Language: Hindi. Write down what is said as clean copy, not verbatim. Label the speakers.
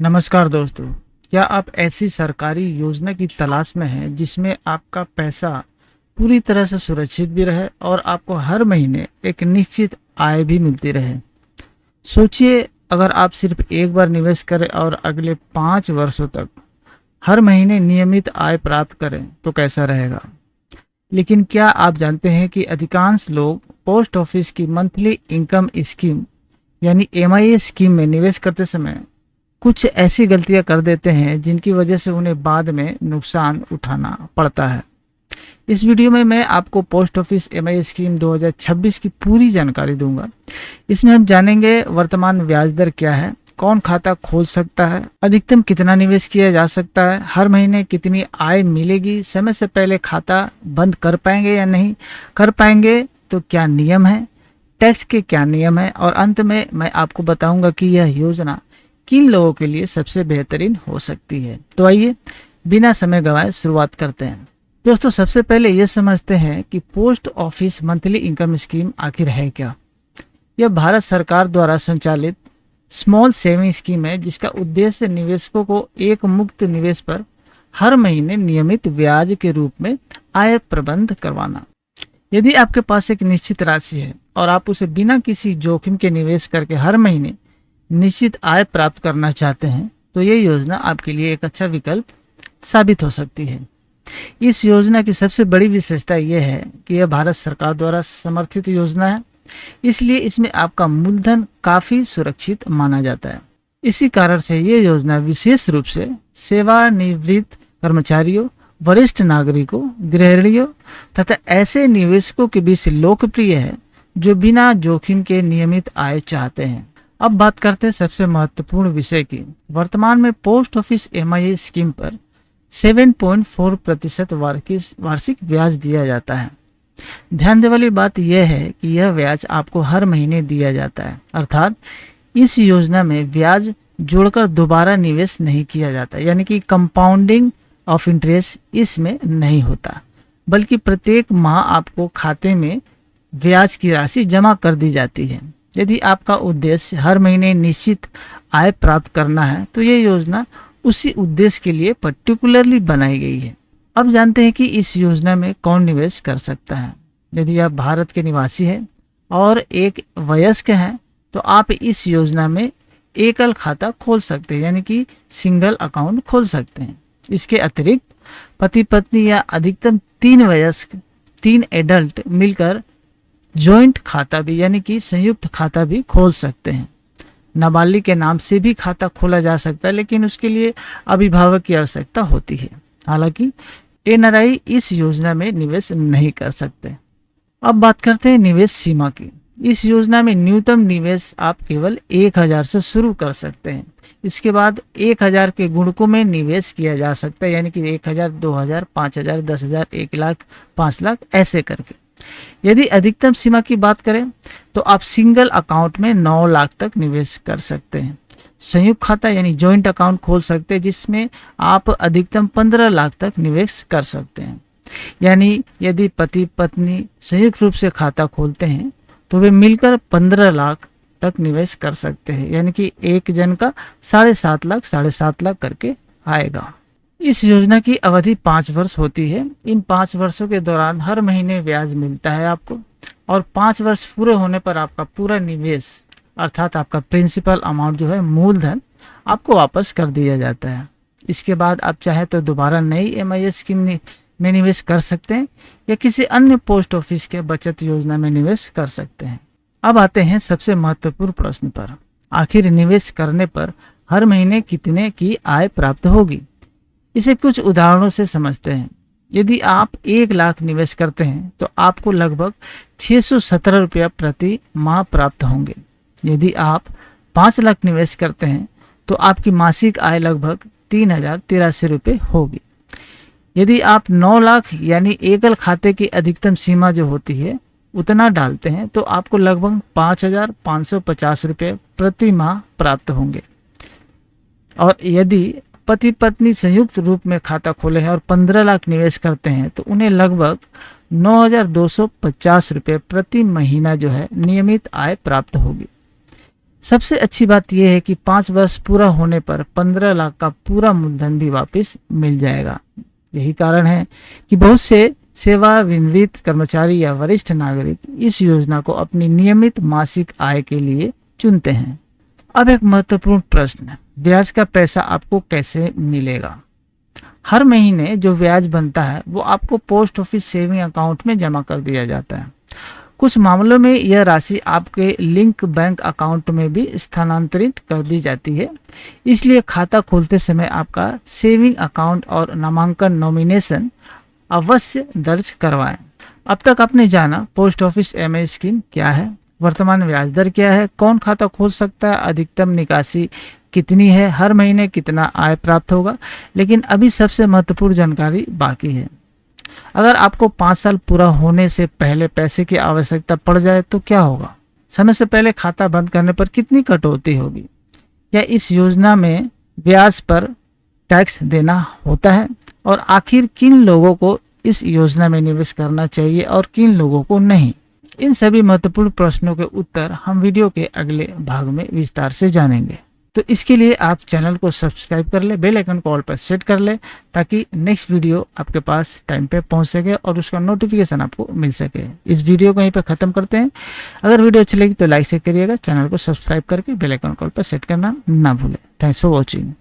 Speaker 1: नमस्कार दोस्तों। क्या आप ऐसी सरकारी योजना की तलाश में हैं जिसमें आपका पैसा पूरी तरह से सुरक्षित भी रहे और आपको हर महीने एक निश्चित आय भी मिलती रहे? सोचिए, अगर आप सिर्फ एक बार निवेश करें और अगले 5 वर्षों तक हर महीने नियमित आय प्राप्त करें तो कैसा रहेगा। लेकिन क्या आप जानते हैं कि अधिकांश लोग पोस्ट ऑफिस की मंथली इनकम स्कीम यानी एमआईए स्कीम में निवेश करते समय कुछ ऐसी गलतियां कर देते हैं जिनकी वजह से उन्हें बाद में नुकसान उठाना पड़ता है। इस वीडियो में मैं आपको पोस्ट ऑफिस एमआई स्कीम 2026 की पूरी जानकारी दूंगा। इसमें हम जानेंगे वर्तमान ब्याज दर क्या है, कौन खाता खोल सकता है, अधिकतम कितना निवेश किया जा सकता है, हर महीने कितनी आय मिलेगी, समय से पहले खाता बंद कर पाएंगे या नहीं कर पाएंगे तो क्या नियम है, टैक्स के क्या नियम है, और अंत में मैं आपको बताऊंगा कि यह योजना किन लोगों के लिए सबसे बेहतरीन हो सकती है। तो आइए बिना समय गंवाए शुरुआत करते हैं। दोस्तों, सबसे पहले ये समझते हैं कि post office monthly income scheme आखिर है क्या। यह भारत सरकार द्वारा संचालित स्मॉल सेविंग स्कीम है जिसका उद्देश्य निवेशकों को एक मुक्त निवेश पर हर महीने नियमित ब्याज के रूप में आय प्रबंध करवाना। यदि आपके पास एक निश्चित राशि है और आप उसे बिना किसी जोखिम के निवेश करके हर महीने निश्चित आय प्राप्त करना चाहते हैं तो ये योजना आपके लिए एक अच्छा विकल्प साबित हो सकती है। इस योजना की सबसे बड़ी विशेषता यह है कि यह भारत सरकार द्वारा समर्थित योजना है, इसलिए इसमें आपका मूलधन काफी सुरक्षित माना जाता है। इसी कारण से ये योजना विशेष रूप से सेवानिवृत्त कर्मचारियों, वरिष्ठ नागरिकों, गृहिणियों तथा ऐसे निवेशकों के बीच लोकप्रिय है जो बिना जोखिम के नियमित आय चाहते हैं। अब बात करते हैं सबसे महत्वपूर्ण विषय की। वर्तमान में पोस्ट ऑफिस एमआईए स्कीम पर 7.4% वार्षिक ब्याज दिया जाता है। ध्यान देने वाली बात यह है कि यह ब्याज आपको हर महीने दिया जाता है, अर्थात इस योजना में ब्याज जोड़कर दोबारा निवेश नहीं किया जाता, यानी कि कंपाउंडिंग ऑफ इंटरेस्ट इसमें नहीं होता, बल्कि प्रत्येक माह आपको खाते में ब्याज की राशि जमा कर दी जाती है। यदि आपका उद्देश्य हर महीने निश्चित आय प्राप्त करना है तो ये योजना उसी उद्देश्य के लिए पर्टिकुलरली बनाई गई है। अब जानते हैं कि इस योजना में कौन निवेश कर सकता है। यदि आप भारत के निवासी हैं और एक वयस्क हैं तो आप इस योजना में एकल खाता खोल सकते हैं, यानी कि सिंगल अकाउंट खोल सकते हैं। इसके अतिरिक्त पति पत्नी या अधिकतम 3 एडल्ट मिलकर जॉइंट खाता भी, यानी कि संयुक्त खाता भी खोल सकते हैं। नाबालिग के नाम से भी खाता खोला जा सकता है, लेकिन उसके लिए अभिभावक की आवश्यकता होती है। हालांकि एनआरआई इस योजना में निवेश नहीं कर सकते। अब बात करते हैं निवेश सीमा की। इस योजना में न्यूनतम निवेश आप केवल 1000 से शुरू कर सकते हैं। इसके बाद 1000 के गुणकों में निवेश किया जा सकता है, यानी कि 1000, 2000, 5000, 10,000, 1 लाख, 5 लाख ऐसे करके। यदि अधिकतम सीमा की बात करें तो आप सिंगल अकाउंट में 9 लाख तक निवेश कर सकते हैं। संयुक्त खाता यानी जॉइंट अकाउंट खोल सकते हैं जिसमें आप अधिकतम 15 लाख तक निवेश कर सकते हैं। यानी यदि पति पत्नी संयुक्त रूप से खाता खोलते हैं तो वे मिलकर 15 लाख तक निवेश कर सकते हैं, यानी कि एक जन का 7.5 लाख करके आएगा। इस योजना की अवधि 5 वर्ष होती है। इन 5 वर्षों के दौरान हर महीने ब्याज मिलता है आपको, और 5 वर्ष पूरे होने पर आपका पूरा निवेश अर्थात आपका प्रिंसिपल अमाउंट जो है मूलधन आपको वापस कर दिया जाता है। इसके बाद आप चाहे तो दोबारा नई एमआईए स्कीम में निवेश कर सकते हैं या किसी अन्य पोस्ट ऑफिस के बचत योजना में निवेश कर सकते हैं। अब आते हैं सबसे महत्वपूर्ण प्रश्न पर। आखिर निवेश करने पर हर महीने कितने की आय प्राप्त होगी। इसे कुछ उदाहरणों से समझते हैं। यदि आप 1 लाख निवेश करते हैं तो आपको लगभग 617 रुपया प्रति माह प्राप्त होंगे। यदि आप 5 लाख निवेश करते हैं तो आपकी मासिक आय लगभग 3083 रुपये होगी। यदि आप 9 लाख यानी एकल खाते की अधिकतम सीमा जो होती है उतना डालते हैं तो आपको लगभग 5550 रुपये प्रति माह प्राप्त होंगे। और यदि पति पत्नी संयुक्त रूप में खाता खोले हैं और 15 लाख निवेश करते हैं तो उन्हें लगभग 9250 रुपये प्रति महीना जो है नियमित आय प्राप्त होगी। सबसे अच्छी बात यह है कि 5 वर्ष पूरा होने पर 15 लाख का पूरा मूलधन भी वापस मिल जाएगा। यही कारण है कि बहुत से सेवानिवृत्त कर्मचारी या वरिष्ठ नागरिक इस योजना को अपनी नियमित मासिक आय के लिए चुनते हैं। अब एक महत्वपूर्ण प्रश्न, ब्याज का पैसा आपको कैसे मिलेगा? हर महीने जो ब्याज बनता है वो आपको पोस्ट ऑफिस सेविंग अकाउंट में जमा कर दिया जाता है। कुछ मामलों में यह राशि आपके लिंक बैंक अकाउंट में भी स्थानांतरित कर दी जाती है। इसलिए खाता खोलते समय आपका सेविंग अकाउंट और नामांकन नॉमिनेशन अवश्य दर्ज करवाएं। अब तक आपने जाना पोस्ट ऑफिस एमए स्कीम क्या है, वर्तमान ब्याज दर क्या है, कौन खाता खोल सकता है, अधिकतम निकासी कितनी है, हर महीने कितना आय प्राप्त होगा। लेकिन अभी सबसे महत्वपूर्ण जानकारी बाकी है। अगर आपको 5 साल पूरा होने से पहले पैसे की आवश्यकता पड़ जाए तो क्या होगा? समय से पहले खाता बंद करने पर कितनी कटौती होगी? या इस योजना में ब्याज पर टैक्स देना होता है? और आखिर किन लोगों को इस योजना में निवेश करना चाहिए और किन लोगों को नहीं? इन सभी महत्वपूर्ण प्रश्नों के उत्तर हम वीडियो के अगले भाग में विस्तार से जानेंगे। तो इसके लिए आप चैनल को सब्सक्राइब कर ले, बेल आइकन को ऑल पर सेट कर ले, ताकि नेक्स्ट वीडियो आपके पास टाइम पे पहुंच सके और उसका नोटिफिकेशन आपको मिल सके। इस वीडियो को यहीं पे ख़त्म करते हैं। अगर वीडियो अच्छी लगी तो लाइक शेयर करिएगा, चैनल को सब्सक्राइब करके बेल आइकन को ऑल पर सेट करना ना भूलें। Thanks for watching.